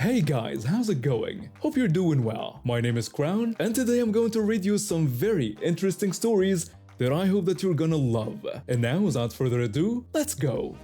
Hey guys, how's it going? Hope you're doing well. My name is Crown, and today I'm going to read you some very interesting stories that I hope that you're gonna love. And now, without further ado, let's go!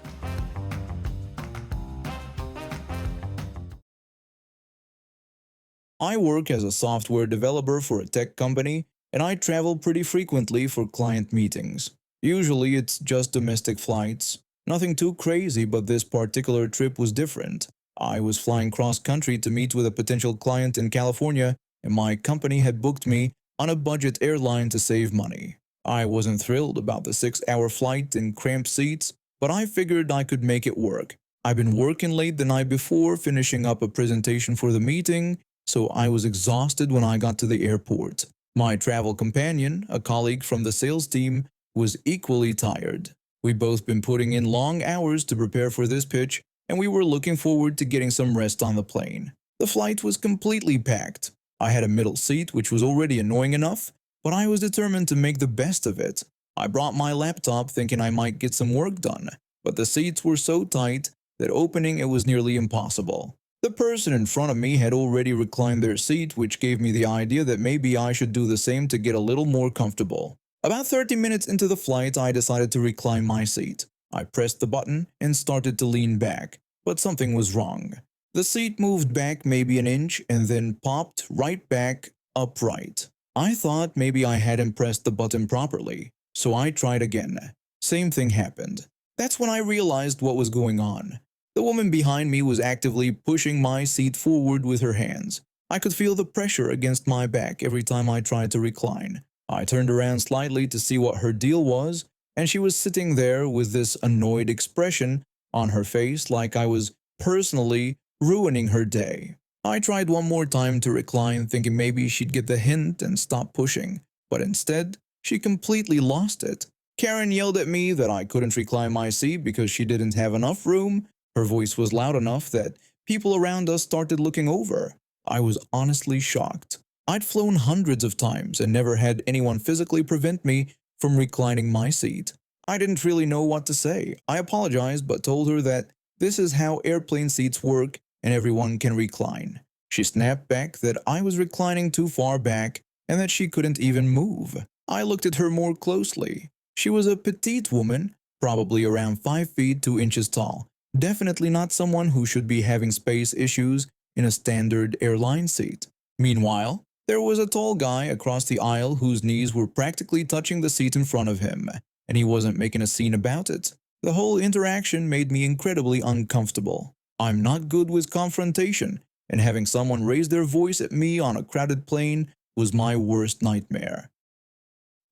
I work as a software developer for a tech company, and I travel pretty frequently for client meetings. Usually it's just domestic flights. Nothing too crazy, but this particular trip was different. I was flying cross-country to meet with a potential client in California, and my company had booked me on a budget airline to save money. I wasn't thrilled about the 6-hour flight in cramped seats, but I figured I could make it work. I'd been working late the night before, finishing up a presentation for the meeting, so I was exhausted when I got to the airport. My travel companion, a colleague from the sales team, was equally tired. We'd both been putting in long hours to prepare for this pitch, and we were looking forward to getting some rest on the plane. The flight was completely packed. I had a middle seat, which was already annoying enough, but I was determined to make the best of it. I brought my laptop thinking I might get some work done, but the seats were so tight that opening it was nearly impossible. The person in front of me had already reclined their seat, which gave me the idea that maybe I should do the same to get a little more comfortable. About 30 minutes into the flight, I decided to recline my seat. I pressed the button and started to lean back, but something was wrong. The seat moved back maybe an inch and then popped right back upright. I thought maybe I hadn't pressed the button properly, so I tried again. Same thing happened. That's when I realized what was going on. The woman behind me was actively pushing my seat forward with her hands. I could feel the pressure against my back every time I tried to recline. I turned around slightly to see what her deal was, and she was sitting there with this annoyed expression on her face like I was personally ruining her day. I tried one more time to recline, thinking maybe she'd get the hint and stop pushing, but instead, she completely lost it. Karen yelled at me that I couldn't recline my seat because she didn't have enough room. Her voice was loud enough that people around us started looking over. I was honestly shocked. I'd flown hundreds of times and never had anyone physically prevent me from reclining my seat. I didn't really know what to say. I apologized but told her that this is how airplane seats work and everyone can recline. She snapped back that I was reclining too far back and that she couldn't even move. I looked at her more closely. She was a petite woman, probably around 5 feet 2 inches tall. Definitely not someone who should be having space issues in a standard airline seat. Meanwhile, there was a tall guy across the aisle whose knees were practically touching the seat in front of him, and he wasn't making a scene about it. The whole interaction made me incredibly uncomfortable. I'm not good with confrontation, and having someone raise their voice at me on a crowded plane was my worst nightmare.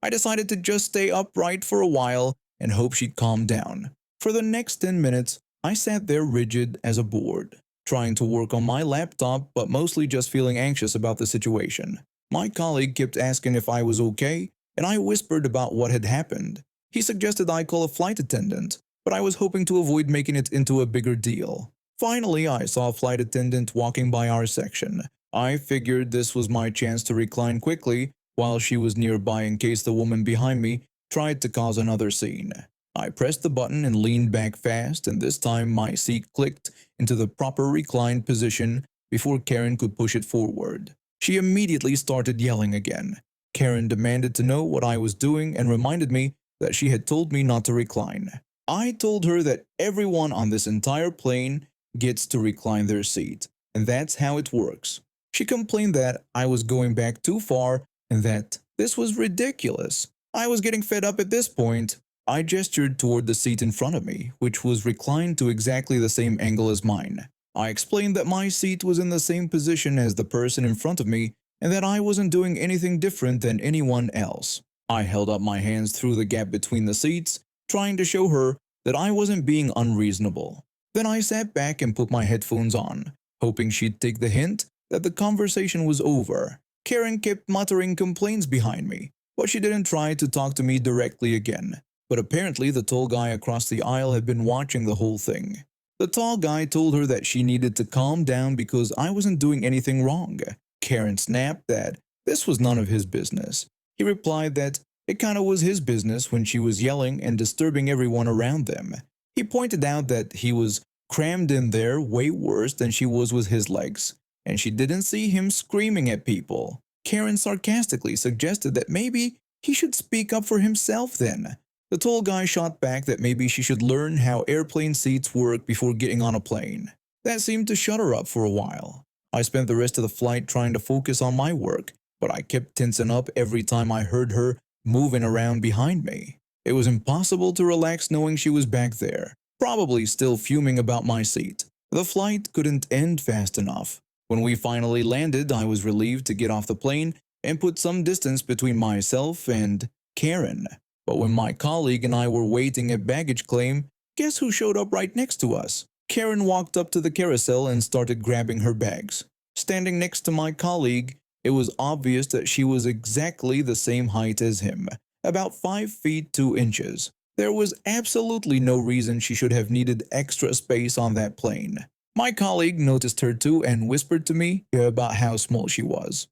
I decided to just stay upright for a while and hope she'd calm down. For the next 10 minutes, I sat there rigid as a board, trying to work on my laptop but mostly just feeling anxious about the situation. My colleague kept asking if I was okay, and I whispered about what had happened. He suggested I call a flight attendant, but I was hoping to avoid making it into a bigger deal. Finally, I saw a flight attendant walking by our section. I figured this was my chance to recline quickly while she was nearby in case the woman behind me tried to cause another scene. I pressed the button and leaned back fast, and this time my seat clicked into the proper reclined position before Karen could push it forward. She immediately started yelling again. Karen demanded to know what I was doing and reminded me that she had told me not to recline. I told her that everyone on this entire plane gets to recline their seat, and that's how it works. She complained that I was going back too far and that this was ridiculous. I was getting fed up at this point. I gestured toward the seat in front of me, which was reclined to exactly the same angle as mine. I explained that my seat was in the same position as the person in front of me and that I wasn't doing anything different than anyone else. I held up my hands through the gap between the seats, trying to show her that I wasn't being unreasonable. Then I sat back and put my headphones on, hoping she'd take the hint that the conversation was over. Karen kept muttering complaints behind me, but she didn't try to talk to me directly again. But apparently the tall guy across the aisle had been watching the whole thing. The tall guy told her that she needed to calm down because I wasn't doing anything wrong. Karen snapped that this was none of his business. He replied that it kinda was his business when she was yelling and disturbing everyone around them. He pointed out that he was crammed in there way worse than she was with his legs, and she didn't see him screaming at people. Karen sarcastically suggested that maybe he should speak up for himself then. The tall guy shot back that maybe she should learn how airplane seats work before getting on a plane. That seemed to shut her up for a while. I spent the rest of the flight trying to focus on my work, but I kept tensing up every time I heard her moving around behind me. It was impossible to relax knowing she was back there, probably still fuming about my seat. The flight couldn't end fast enough. When we finally landed, I was relieved to get off the plane and put some distance between myself and Karen. But when my colleague and I were waiting at baggage claim, guess who showed up right next to us? Karen walked up to the carousel and started grabbing her bags. Standing next to my colleague, it was obvious that she was exactly the same height as him, about 5 feet 2 inches. There was absolutely no reason she should have needed extra space on that plane. My colleague noticed her too and whispered to me about how small she was.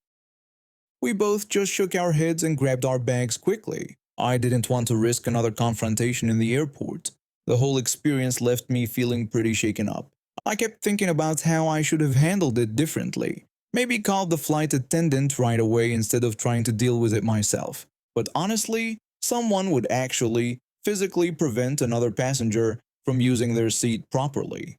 We both just shook our heads and grabbed our bags quickly. I didn't want to risk another confrontation in the airport. The whole experience left me feeling pretty shaken up. I kept thinking about how I should have handled it differently. Maybe called the flight attendant right away instead of trying to deal with it myself. But honestly, someone would actually physically prevent another passenger from using their seat properly.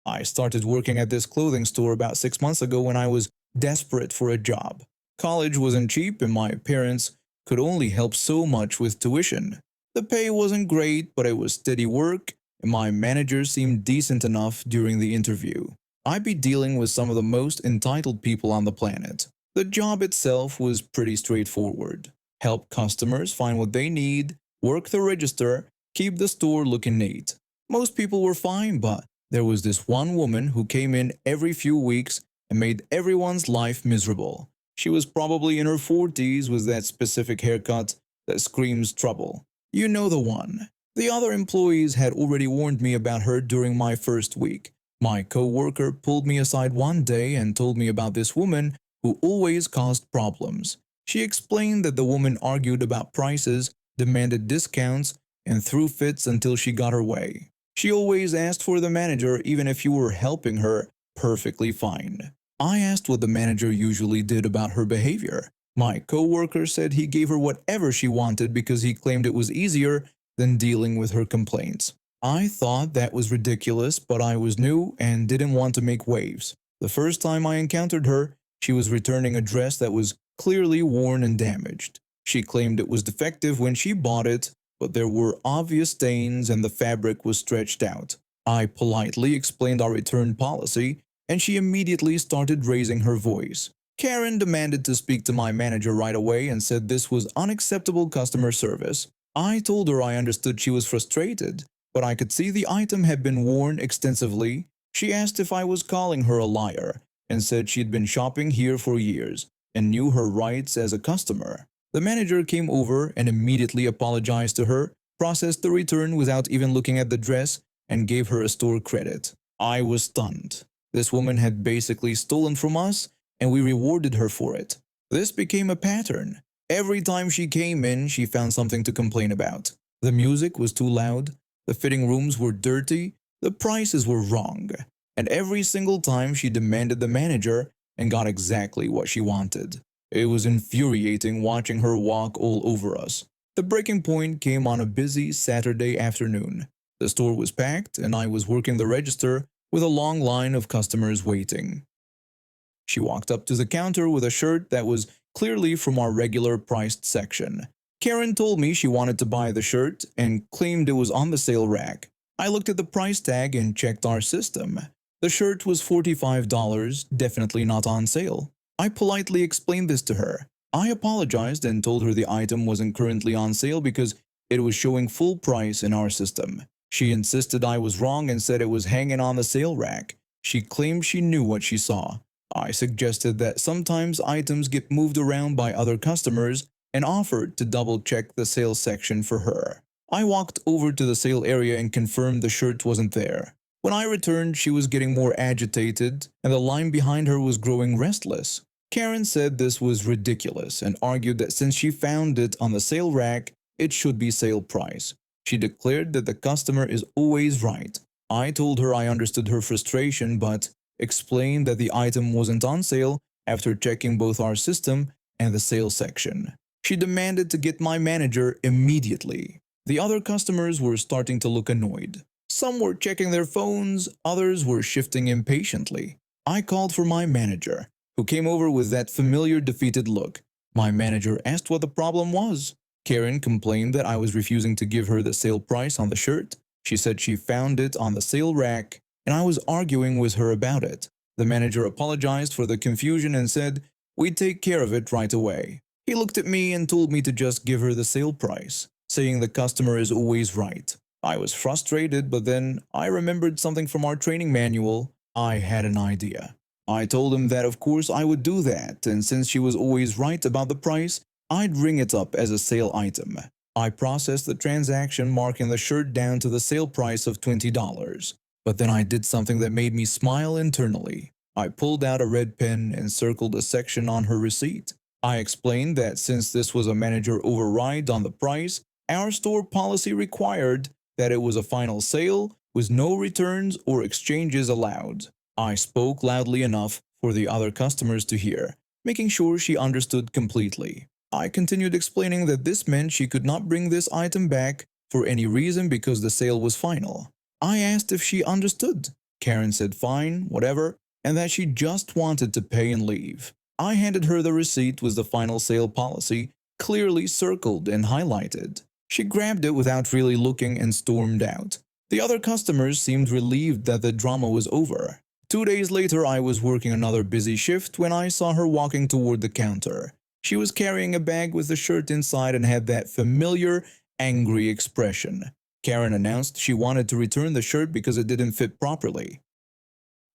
I started working at this clothing store about 6 months ago when I was desperate for a job. College wasn't cheap and my parents could only help so much with tuition. The pay wasn't great, but it was steady work, and my manager seemed decent enough during the interview. I'd be dealing with some of the most entitled people on the planet. The job itself was pretty straightforward. Help customers find what they need, work the register, keep the store looking neat. Most people were fine, but there was this one woman who came in every few weeks and made everyone's life miserable. She was probably in her 40s with that specific haircut that screams trouble. You know the one. The other employees had already warned me about her during my first week. My co-worker pulled me aside one day and told me about this woman who always caused problems. She explained that the woman argued about prices, demanded discounts, and threw fits until she got her way. She always asked for the manager even if you were helping her perfectly fine. I asked what the manager usually did about her behavior. My co-worker said he gave her whatever she wanted because he claimed it was easier than dealing with her complaints. I thought that was ridiculous, but I was new and didn't want to make waves. The first time I encountered her, she was returning a dress that was clearly worn and damaged. She claimed it was defective when she bought it, but there were obvious stains and the fabric was stretched out. I politely explained our return policy, and she immediately started raising her voice. Karen demanded to speak to my manager right away and said this was unacceptable customer service. I told her I understood she was frustrated, but I could see the item had been worn extensively. She asked if I was calling her a liar and said she'd been shopping here for years and knew her rights as a customer. The manager came over and immediately apologized to her, processed the return without even looking at the dress, and gave her a store credit. I was stunned. This woman had basically stolen from us, and we rewarded her for it. This became a pattern. Every time she came in, she found something to complain about. The music was too loud, the fitting rooms were dirty, the prices were wrong, and every single time she demanded the manager and got exactly what she wanted. It was infuriating watching her walk all over us. The breaking point came on a busy Saturday afternoon. The store was packed, and I was working the register with a long line of customers waiting. She walked up to the counter with a shirt that was clearly from our regular priced section. Karen told me she wanted to buy the shirt and claimed it was on the sale rack. I looked at the price tag and checked our system. The shirt was $45, definitely not on sale. I politely explained this to her. I apologized and told her the item wasn't currently on sale because it was showing full price in our system. She insisted I was wrong and said it was hanging on the sale rack. She claimed she knew what she saw. I suggested that sometimes items get moved around by other customers and offered to double-check the sales section for her. I walked over to the sale area and confirmed the shirt wasn't there. When I returned, she was getting more agitated, and the line behind her was growing restless. Karen said this was ridiculous and argued that since she found it on the sale rack, it should be sale price. She declared that the customer is always right. I told her I understood her frustration but explained that the item wasn't on sale after checking both our system and the sales section. She demanded to get my manager immediately. The other customers were starting to look annoyed. Some were checking their phones, others were shifting impatiently. I called for my manager, who came over with that familiar defeated look. My manager asked what the problem was. Karen complained that I was refusing to give her the sale price on the shirt. She said she found it on the sale rack, and I was arguing with her about it. The manager apologized for the confusion and said, "We'd take care of it right away." He looked at me and told me to just give her the sale price, saying the customer is always right. I was frustrated, but then I remembered something from our training manual. I had an idea. I told him that of course I would do that, and since she was always right about the price, I'd ring it up as a sale item. I processed the transaction, marking the shirt down to the sale price of $20. But then I did something that made me smile internally. I pulled out a red pen and circled a section on her receipt. I explained that since this was a manager override on the price, our store policy required that it was a final sale with no returns or exchanges allowed. I spoke loudly enough for the other customers to hear, making sure she understood completely. I continued explaining that this meant she could not bring this item back for any reason because the sale was final. I asked if she understood. Karen said fine, whatever, and that she just wanted to pay and leave. I handed her the receipt with the final sale policy clearly circled and highlighted. She grabbed it without really looking and stormed out. The other customers seemed relieved that the drama was over. 2 days later, I was working another busy shift when I saw her walking toward the counter. She was carrying a bag with the shirt inside and had that familiar, angry expression. Karen announced she wanted to return the shirt because it didn't fit properly.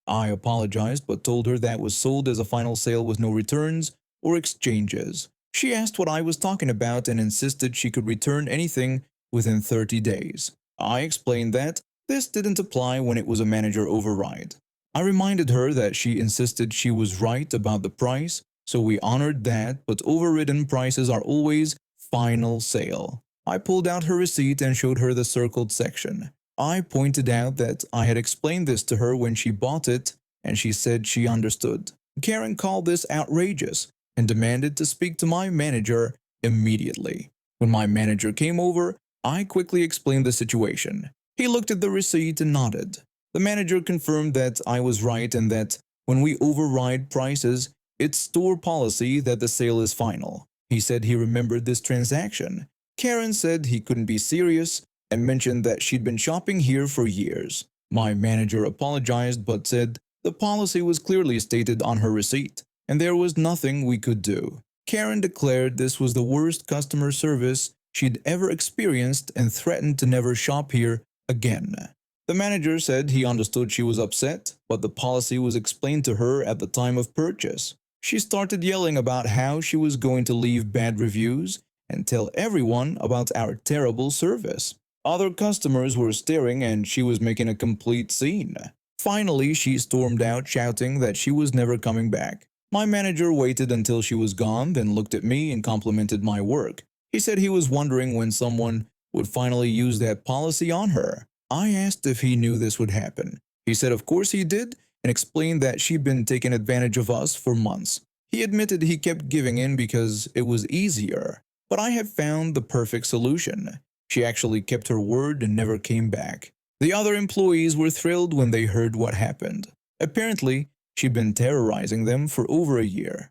I apologized but told her that was sold as a final sale with no returns or exchanges. She asked what I was talking about and insisted she could return anything within 30 days. I explained that this didn't apply when it was a manager override. I reminded her that she insisted she was right about the price, so we honored that, but overridden prices are always final sale. I pulled out her receipt and showed her the circled section. I pointed out that I had explained this to her when she bought it, and she said she understood. Karen called this outrageous and demanded to speak to my manager immediately. When my manager came over, I quickly explained the situation. He looked at the receipt and nodded. The manager confirmed that I was right and that when we override prices, it's store policy that the sale is final. He said he remembered this transaction. Karen said he couldn't be serious and mentioned that she'd been shopping here for years. My manager apologized but said the policy was clearly stated on her receipt, and there was nothing we could do. Karen declared this was the worst customer service she'd ever experienced and threatened to never shop here again. The manager said he understood she was upset, but the policy was explained to her at the time of purchase. She started yelling about how she was going to leave bad reviews and tell everyone about our terrible service. Other customers were staring and she was making a complete scene. Finally, she stormed out shouting that she was never coming back. My manager waited until she was gone, then looked at me and complimented my work. He said he was wondering when someone would finally use that policy on her. I asked if he knew this would happen. He said of course he did and explained that she'd been taking advantage of us for months. He admitted he kept giving in because it was easier, but I had found the perfect solution. She actually kept her word and never came back. The other employees were thrilled when they heard what happened. Apparently, she'd been terrorizing them for over a year.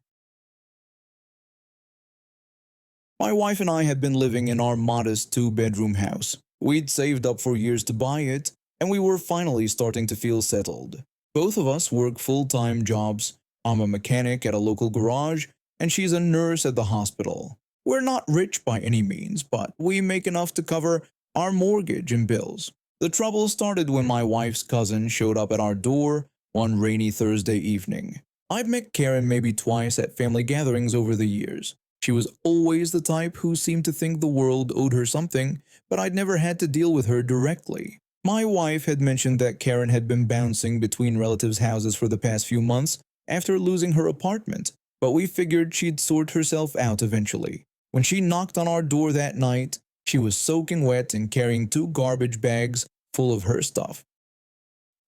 My wife and I had been living in our modest 2-bedroom house. We'd saved up for years to buy it, and we were finally starting to feel settled. Both of us work full-time jobs. I'm a mechanic at a local garage, and she's a nurse at the hospital. We're not rich by any means, but we make enough to cover our mortgage and bills. The trouble started when my wife's cousin showed up at our door one rainy Thursday evening. I'd met Karen maybe twice at family gatherings over the years. She was always the type who seemed to think the world owed her something, but I'd never had to deal with her directly. My wife had mentioned that Karen had been bouncing between relatives' houses for the past few months after losing her apartment, but we figured she'd sort herself out eventually. When she knocked on our door that night, She was soaking wet and carrying 2 garbage bags full of her stuff.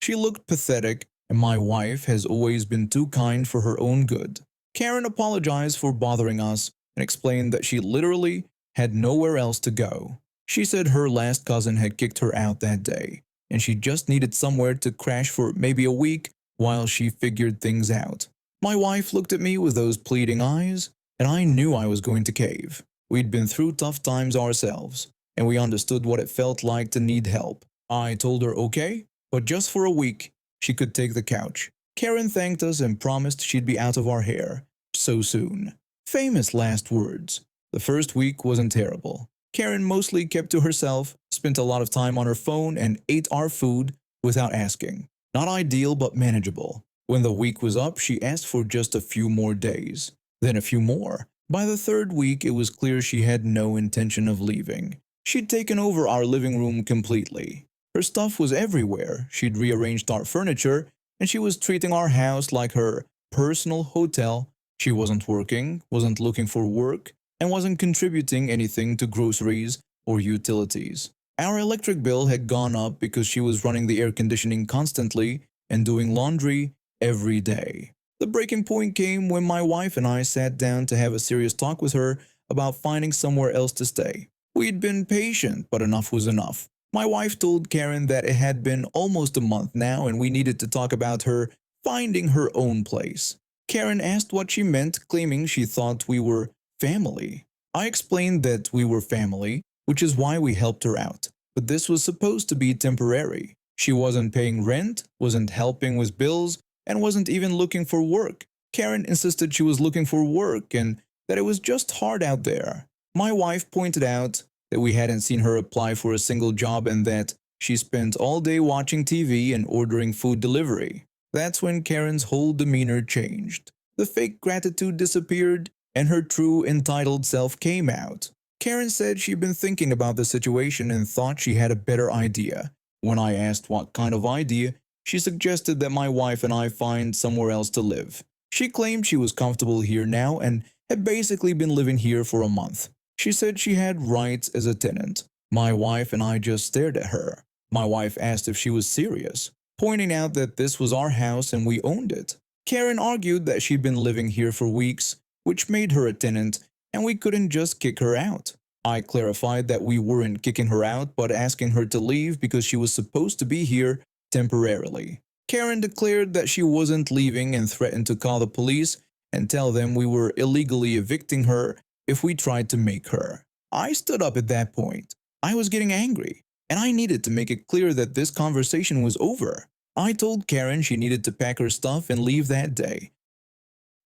She looked pathetic, and my wife has always been too kind for her own good. Karen apologized for bothering us and explained that she literally had nowhere else to go. She said her last cousin had kicked her out that day, and she just needed somewhere to crash for maybe a week while she figured things out. My wife looked at me with those pleading eyes, and I knew I was going to cave. We'd been through tough times ourselves, and we understood what it felt like to need help. I told her okay, but just for a week, she could take the couch. Karen thanked us and promised she'd be out of our hair so soon. Famous last words. The first week wasn't terrible. Karen mostly kept to herself, spent a lot of time on her phone, and ate our food without asking. Not ideal, but manageable. When the week was up, she asked for just a few more days, then a few more. By the third week, it was clear she had no intention of leaving. She'd taken over our living room completely. Her stuff was everywhere. She'd rearranged our furniture, and she was treating our house like her personal hotel. She wasn't working, wasn't looking for work, and wasn't contributing anything to groceries or utilities. Our electric bill had gone up because she was running the air conditioning constantly and doing laundry every day. The breaking point came when my wife and I sat down to have a serious talk with her about finding somewhere else to stay. We'd been patient, but enough was enough. My wife told Karen that it had been almost a month now and we needed to talk about her finding her own place. Karen asked what she meant, claiming she thought we were family. I explained that we were family, which is why we helped her out. But this was supposed to be temporary. She wasn't paying rent, wasn't helping with bills, and wasn't even looking for work. Karen insisted she was looking for work and that it was just hard out there. My wife pointed out that we hadn't seen her apply for a single job and that she spent all day watching TV and ordering food delivery. That's when Karen's whole demeanor changed. The fake gratitude disappeared and her true entitled self came out. Karen said she'd been thinking about the situation and thought she had a better idea. When I asked what kind of idea, she suggested that my wife and I find somewhere else to live. She claimed she was comfortable here now and had basically been living here for a month. She said she had rights as a tenant. My wife and I just stared at her. My wife asked if she was serious, pointing out that this was our house and we owned it. Karen argued that she'd been living here for weeks, which made her a tenant, and we couldn't just kick her out. I clarified that we weren't kicking her out but asking her to leave because she was supposed to be here temporarily. Karen declared that she wasn't leaving and threatened to call the police and tell them we were illegally evicting her if we tried to make her. I stood up at that point. I was getting angry, and I needed to make it clear that this conversation was over. I told Karen she needed to pack her stuff and leave that day.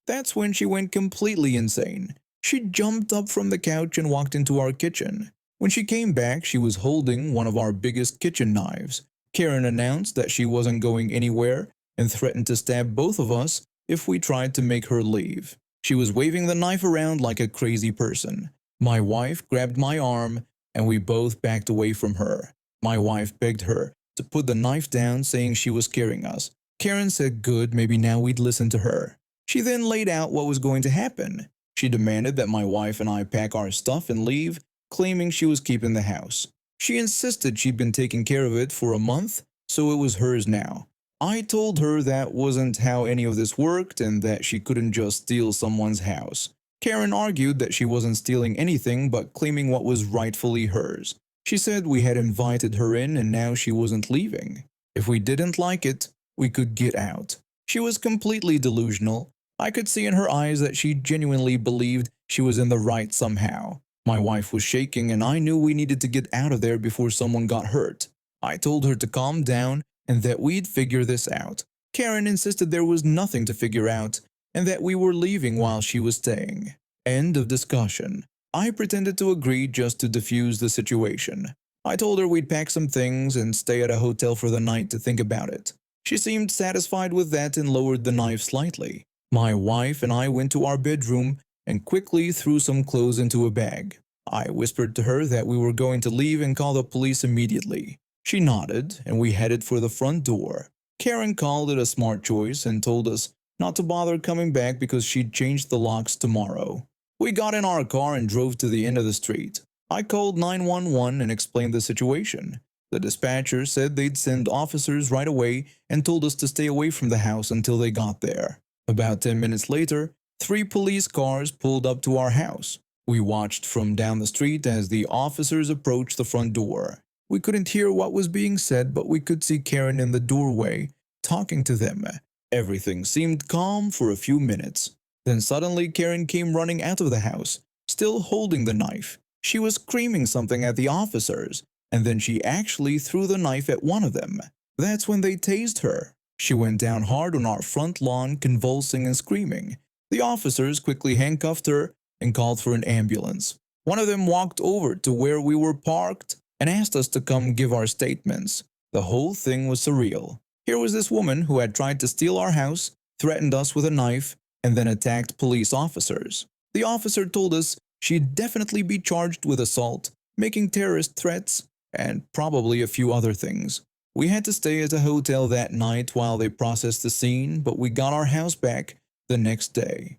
That's when she went completely insane. She jumped up from the couch and walked into our kitchen. When she came back, she was holding one of our biggest kitchen knives. Karen announced that she wasn't going anywhere and threatened to stab both of us if we tried to make her leave. She was waving the knife around like a crazy person. My wife grabbed my arm and we both backed away from her. My wife begged her to put the knife down, saying she was scaring us. Karen said good, maybe now we'd listen to her. She then laid out what was going to happen. She demanded that my wife and I pack our stuff and leave, claiming she was keeping the house. She insisted she'd been taking care of it for a month, so it was hers now. I told her that wasn't how any of this worked and that she couldn't just steal someone's house. Karen argued that she wasn't stealing anything but claiming what was rightfully hers. She said we had invited her in and now she wasn't leaving. If we didn't like it, we could get out. She was completely delusional. I could see in her eyes that she genuinely believed she was in the right somehow. My wife was shaking and I knew we needed to get out of there before someone got hurt. I told her to calm down and that we'd figure this out. Karen insisted there was nothing to figure out and that we were leaving while she was staying. End of discussion. I pretended to agree just to defuse the situation. I told her we'd pack some things and stay at a hotel for the night to think about it. She seemed satisfied with that and lowered the knife slightly. My wife and I went to our bedroom and quickly threw some clothes into a bag. I whispered to her that we were going to leave and call the police immediately. She nodded and we headed for the front door. Karen called it a smart choice and told us not to bother coming back because she'd change the locks tomorrow. We got in our car and drove to the end of the street. I called 911 and explained the situation. The dispatcher said they'd send officers right away and told us to stay away from the house until they got there. About 10 minutes later, 3 police cars pulled up to our house. We watched from down the street as the officers approached the front door. We couldn't hear what was being said, but we could see Karen in the doorway, talking to them. Everything seemed calm for a few minutes. Then suddenly Karen came running out of the house, still holding the knife. She was screaming something at the officers, and then she actually threw the knife at one of them. That's when they tased her. She went down hard on our front lawn, convulsing and screaming. The officers quickly handcuffed her and called for an ambulance. One of them walked over to where we were parked and asked us to come give our statements. The whole thing was surreal. Here was this woman who had tried to steal our house, threatened us with a knife, and then attacked police officers. The officer told us she'd definitely be charged with assault, making terrorist threats, and probably a few other things. We had to stay at a hotel that night while they processed the scene, but we got our house back the next day.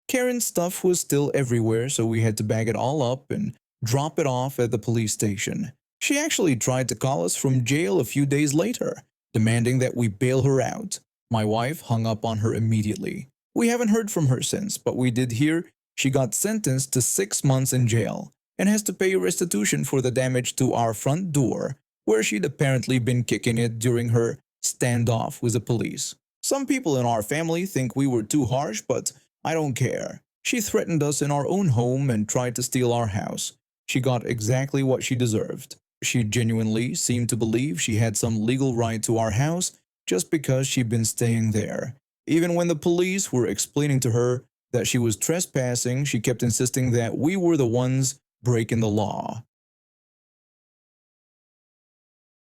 Karen's stuff was still everywhere, so we had to bag it all up and drop it off at the police station. She actually tried to call us from jail a few days later, demanding that we bail her out. My wife hung up on her immediately. We haven't heard from her since, but we did hear she got sentenced to 6 months in jail and has to pay restitution for the damage to our front door, where she'd apparently been kicking it during her standoff with the police. Some people in our family think we were too harsh, but I don't care. She threatened us in our own home and tried to steal our house. She got exactly what she deserved. She genuinely seemed to believe she had some legal right to our house just because she'd been staying there. Even when the police were explaining to her that she was trespassing, she kept insisting that we were the ones breaking the law.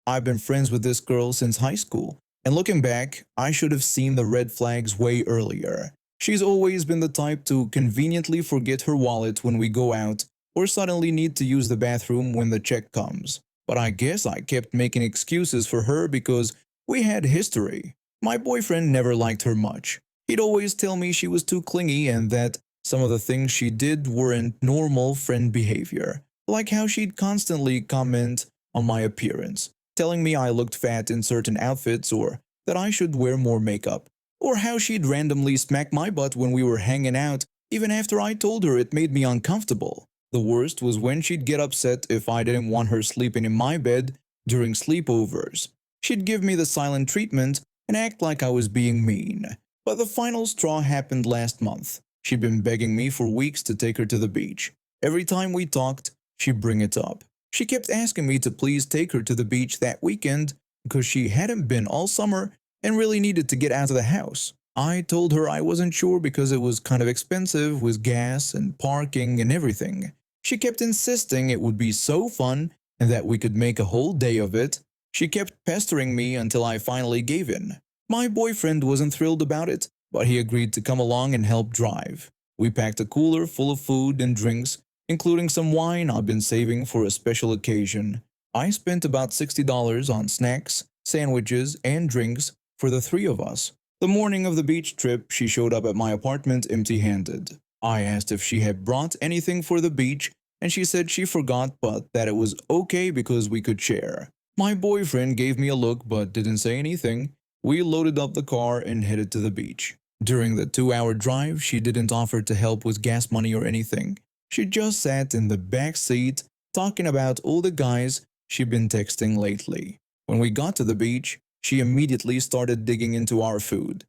I've been friends with this girl since high school, and looking back, I should have seen the red flags way earlier. She's always been the type to conveniently forget her wallet when we go out or suddenly need to use the bathroom when the check comes. But I guess I kept making excuses for her because we had history. My boyfriend never liked her much. He'd always tell me she was too clingy and that some of the things she did weren't normal friend behavior, like how she'd constantly comment on my appearance, telling me I looked fat in certain outfits or that I should wear more makeup, or how she'd randomly smack my butt when we were hanging out even after I told her it made me uncomfortable. The worst was when she'd get upset if I didn't want her sleeping in my bed during sleepovers. She'd give me the silent treatment and act like I was being mean. But the final straw happened last month. She'd been begging me for weeks to take her to the beach. Every time we talked, she'd bring it up. She kept asking me to please take her to the beach that weekend because she hadn't been all summer and really needed to get out of the house. I told her I wasn't sure because it was kind of expensive with gas and parking and everything. She kept insisting it would be so fun and that we could make a whole day of it. She kept pestering me until I finally gave in. My boyfriend wasn't thrilled about it, but he agreed to come along and help drive. We packed a cooler full of food and drinks, including some wine I've been saving for a special occasion. I spent about $60 on snacks, sandwiches, and drinks for the 3 of us. The morning of the beach trip, she showed up at my apartment empty-handed. I asked if she had brought anything for the beach, and she said she forgot but that it was okay because we could share. My boyfriend gave me a look but didn't say anything. We loaded up the car and headed to the beach. During the 2-hour drive, she didn't offer to help with gas money or anything. She just sat in the back seat talking about all the guys she'd been texting lately. When we got to the beach, she immediately started digging into our food.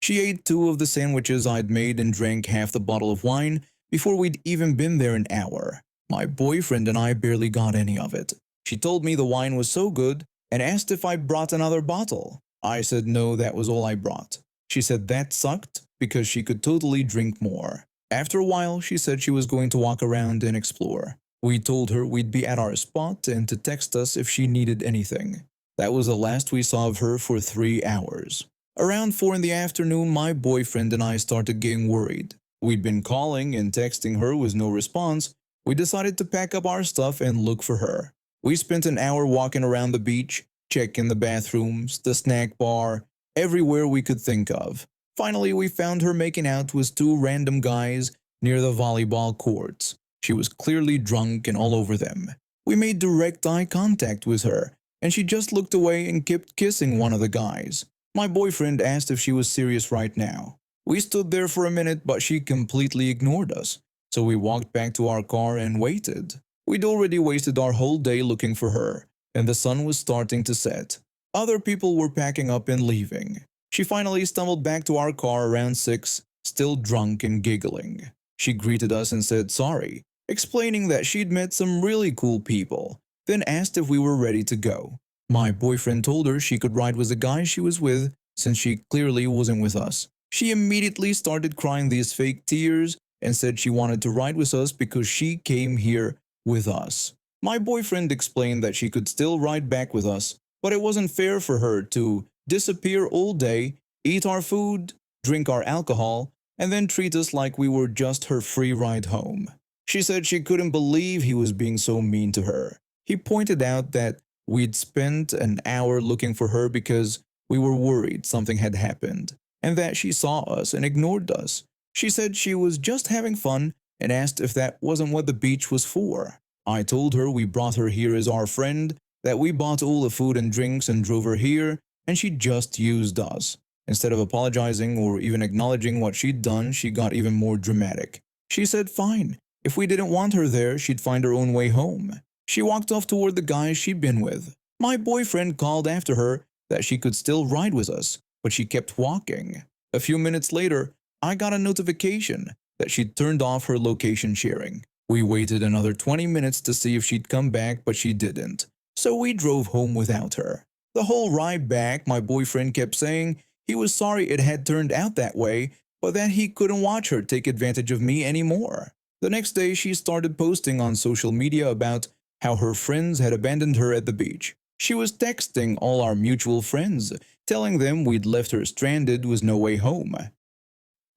She ate 2 of the sandwiches I'd made and drank half the bottle of wine before we'd even been there an hour. My boyfriend and I barely got any of it. She told me the wine was so good and asked if I brought another bottle. I said no, that was all I brought. She said that sucked because she could totally drink more. After a while, she said she was going to walk around and explore. We told her we'd be at our spot and to text us if she needed anything. That was the last we saw of her for 3 hours. Around 4 in the afternoon, my boyfriend and I started getting worried. We'd been calling and texting her with no response. We decided to pack up our stuff and look for her. We spent an hour walking around the beach, checking the bathrooms, the snack bar, everywhere we could think of. Finally, we found her making out with 2 random guys near the volleyball courts. She was clearly drunk and all over them. We made direct eye contact with her, and she just looked away and kept kissing one of the guys. My boyfriend asked if she was serious right now. We stood there for a minute, but she completely ignored us. So we walked back to our car and waited. We'd already wasted our whole day looking for her, and the sun was starting to set. Other people were packing up and leaving. She finally stumbled back to our car around 6, still drunk and giggling. She greeted us and said sorry, explaining that she'd met some really cool people, then asked if we were ready to go. My boyfriend told her she could ride with the guy she was with since she clearly wasn't with us. She immediately started crying these fake tears and said she wanted to ride with us because she came here with us. My boyfriend explained that she could still ride back with us, but it wasn't fair for her to disappear all day, eat our food, drink our alcohol, and then treat us like we were just her free ride home. She said she couldn't believe he was being so mean to her. He pointed out that we'd spent an hour looking for her because we were worried something had happened, and that she saw us and ignored us. She said she was just having fun and asked if that wasn't what the beach was for. I told her we brought her here as our friend, that we bought all the food and drinks and drove her here, and she just used us. Instead of apologizing or even acknowledging what she'd done, she got even more dramatic. She said fine, if we didn't want her there, she'd find her own way home. She walked off toward the guy she'd been with. My boyfriend called after her that she could still ride with us, but she kept walking. A few minutes later, I got a notification that she'd turned off her location sharing. We waited another 20 minutes to see if she'd come back, but she didn't. So we drove home without her. The whole ride back, my boyfriend kept saying he was sorry it had turned out that way, but that he couldn't watch her take advantage of me anymore. The next day, she started posting on social media about how her friends had abandoned her at the beach. She was texting all our mutual friends, telling them we'd left her stranded with no way home.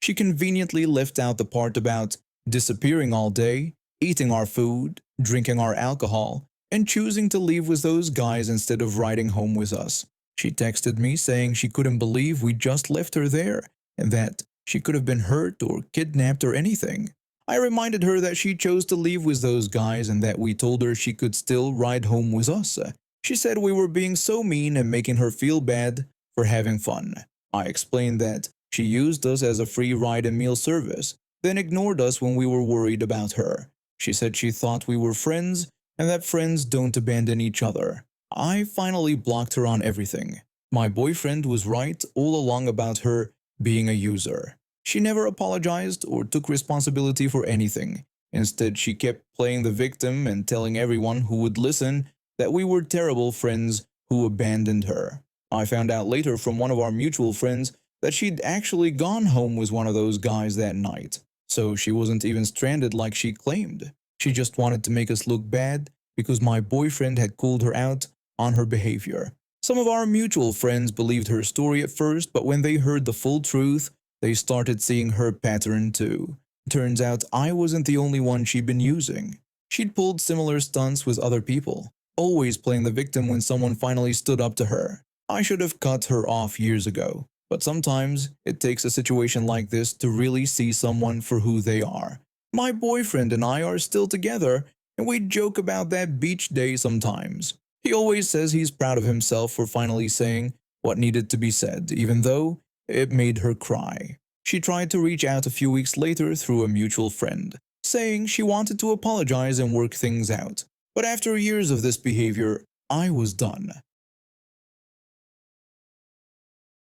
She conveniently left out the part about disappearing all day, eating our food, drinking our alcohol, and choosing to leave with those guys instead of riding home with us. She texted me saying she couldn't believe we just left her there, and that she could have been hurt or kidnapped or anything. I reminded her that she chose to leave with those guys and that we told her she could still ride home with us. She said we were being so mean and making her feel bad for having fun. I explained that she used us as a free ride and meal service, then ignored us when we were worried about her. She said she thought we were friends and that friends don't abandon each other. I finally blocked her on everything. My boyfriend was right all along about her being a user. She never apologized or took responsibility for anything. Instead, she kept playing the victim and telling everyone who would listen that we were terrible friends who abandoned her. I found out later from one of our mutual friends that she'd actually gone home with one of those guys that night. So she wasn't even stranded like she claimed. She just wanted to make us look bad because my boyfriend had called her out on her behavior. Some of our mutual friends believed her story at first, but when they heard the full truth, they started seeing her pattern too. Turns out I wasn't the only one she'd been using. She'd pulled similar stunts with other people, always playing the victim when someone finally stood up to her. I should have cut her off years ago, but sometimes it takes a situation like this to really see someone for who they are. My boyfriend and I are still together, and we joke about that beach day sometimes. He always says he's proud of himself for finally saying what needed to be said, even though it made her cry. She tried to reach out a few weeks later through a mutual friend, saying she wanted to apologize and work things out. But after years of this behavior, I was done.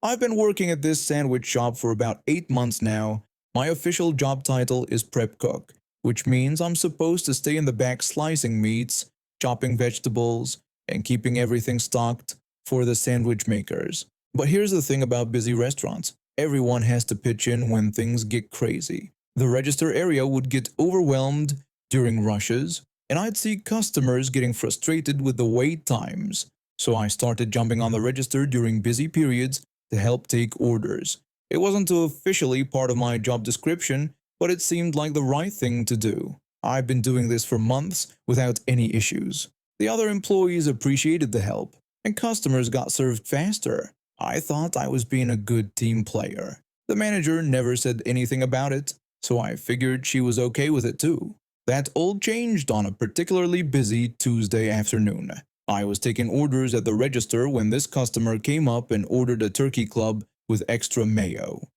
I've been working at this sandwich shop for about 8 months now. My official job title is prep cook, which means I'm supposed to stay in the back slicing meats, chopping vegetables, and keeping everything stocked for the sandwich makers. But here's the thing about busy restaurants. Everyone has to pitch in when things get crazy. The register area would get overwhelmed during rushes, and I'd see customers getting frustrated with the wait times. So I started jumping on the register during busy periods to help take orders. It wasn't officially part of my job description, but it seemed like the right thing to do. I've been doing this for months without any issues. The other employees appreciated the help, and customers got served faster. I thought I was being a good team player. The manager never said anything about it, so I figured she was okay with it too. That all changed on a particularly busy Tuesday afternoon. I was taking orders at the register when this customer came up and ordered a turkey club with extra mayo.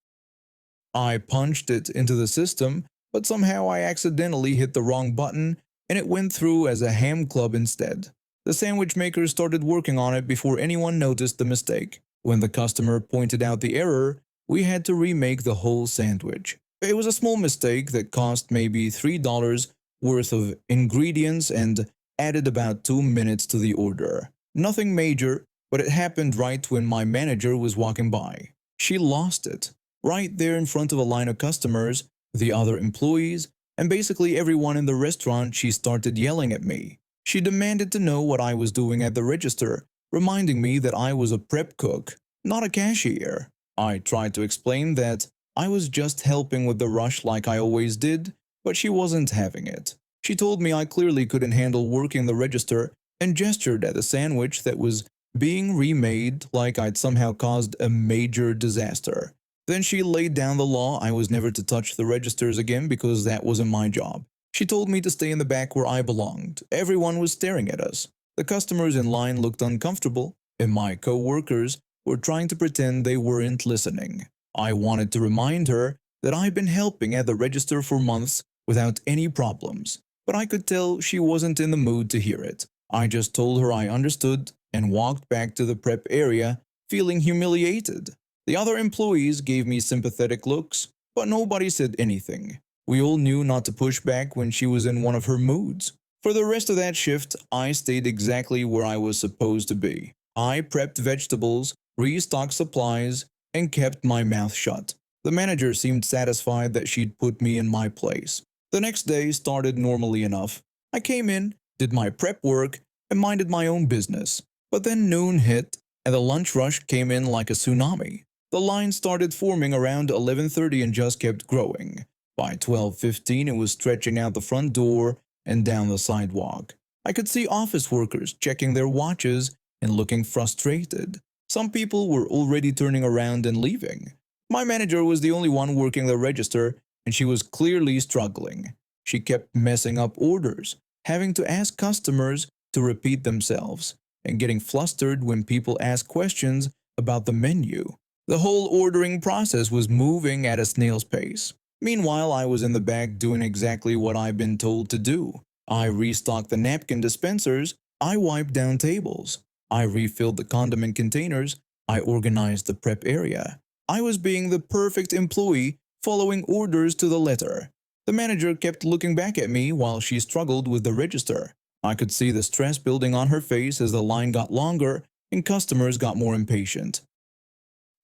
I punched it into the system, but somehow I accidentally hit the wrong button and it went through as a ham club instead. The sandwich maker started working on it before anyone noticed the mistake. When the customer pointed out the error, we had to remake the whole sandwich. It was a small mistake that cost maybe $3 worth of ingredients and added about 2 minutes to the order. Nothing major, but it happened right when my manager was walking by. She lost it, right there in front of a line of customers, the other employees, and basically everyone in the restaurant. She started yelling at me. She demanded to know what I was doing at the register, reminding me that I was a prep cook, not a cashier. I tried to explain that I was just helping with the rush like I always did, but she wasn't having it. She told me I clearly couldn't handle working the register and gestured at the sandwich that was being remade like I'd somehow caused a major disaster. Then she laid down the law I was never to touch the registers again because that wasn't my job. She told me to stay in the back where I belonged. Everyone was staring at us. The customers in line looked uncomfortable, and my co-workers were trying to pretend they weren't listening. I wanted to remind her that I'd been helping at the register for months without any problems, but I could tell she wasn't in the mood to hear it. I just told her I understood and walked back to the prep area, feeling humiliated. The other employees gave me sympathetic looks, but nobody said anything. We all knew not to push back when she was in one of her moods. For the rest of that shift, I stayed exactly where I was supposed to be. I prepped vegetables, restocked supplies, and kept my mouth shut. The manager seemed satisfied that she'd put me in my place. The next day started normally enough. I came in, did my prep work, and minded my own business. But then noon hit, and the lunch rush came in like a tsunami. The line started forming around 11:30 and just kept growing. By 12:15 it was stretching out the front door and down the sidewalk. I could see office workers checking their watches and looking frustrated. Some people were already turning around and leaving. My manager was the only one working the register, and she was clearly struggling. She kept messing up orders, having to ask customers to repeat themselves, and getting flustered when people asked questions about the menu. The whole ordering process was moving at a snail's pace. Meanwhile, I was in the back doing exactly what I'd been told to do. I restocked the napkin dispensers, I wiped down tables, I refilled the condiment containers, I organized the prep area. I was being the perfect employee, following orders to the letter. The manager kept looking back at me while she struggled with the register. I could see the stress building on her face as the line got longer and customers got more impatient.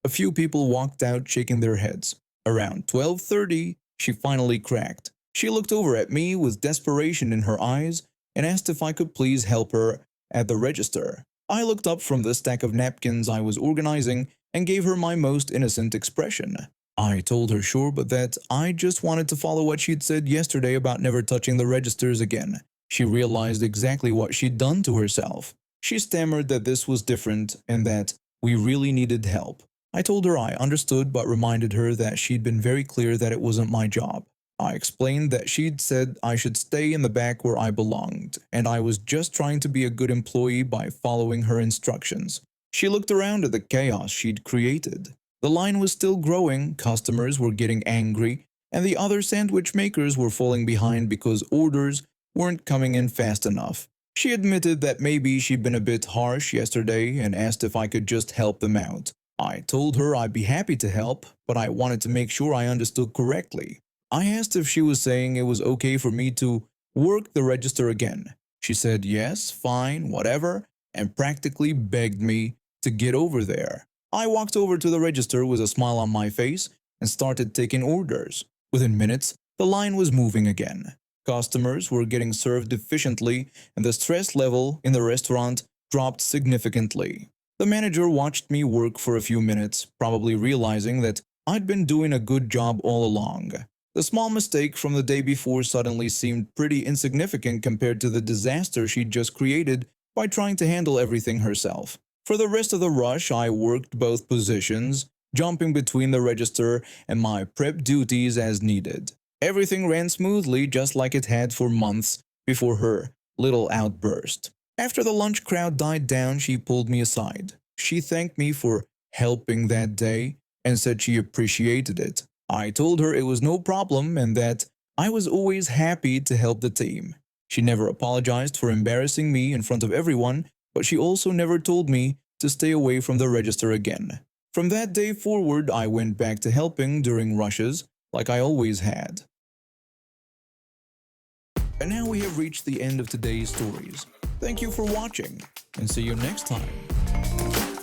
A few people walked out shaking their heads. Around 12:30, she finally cracked. She looked over at me with desperation in her eyes and asked if I could please help her at the register. I looked up from the stack of napkins I was organizing and gave her my most innocent expression. I told her sure, but that I just wanted to follow what she'd said yesterday about never touching the registers again. She realized exactly what she'd done to herself. She stammered that this was different and that we really needed help. I told her I understood, but reminded her that she'd been very clear that it wasn't my job. I explained that she'd said I should stay in the back where I belonged, and I was just trying to be a good employee by following her instructions. She looked around at the chaos she'd created. The line was still growing, customers were getting angry, and the other sandwich makers were falling behind because orders weren't coming in fast enough. She admitted that maybe she'd been a bit harsh yesterday and asked if I could just help them out. I told her I'd be happy to help, but I wanted to make sure I understood correctly. I asked if she was saying it was okay for me to work the register again. She said yes, fine, whatever, and practically begged me to get over there. I walked over to the register with a smile on my face and started taking orders. Within minutes, the line was moving again. Customers were getting served efficiently, and the stress level in the restaurant dropped significantly. The manager watched me work for a few minutes, probably realizing that I'd been doing a good job all along. The small mistake from the day before suddenly seemed pretty insignificant compared to the disaster she'd just created by trying to handle everything herself. For the rest of the rush, I worked both positions, jumping between the register and my prep duties as needed. Everything ran smoothly just like it had for months before her little outburst. After the lunch crowd died down, she pulled me aside. She thanked me for helping that day and said she appreciated it. I told her it was no problem and that I was always happy to help the team. She never apologized for embarrassing me in front of everyone, but she also never told me to stay away from the register again. From that day forward, I went back to helping during rushes like I always had. And now we have reached the end of today's stories. Thank you for watching, and see you next time.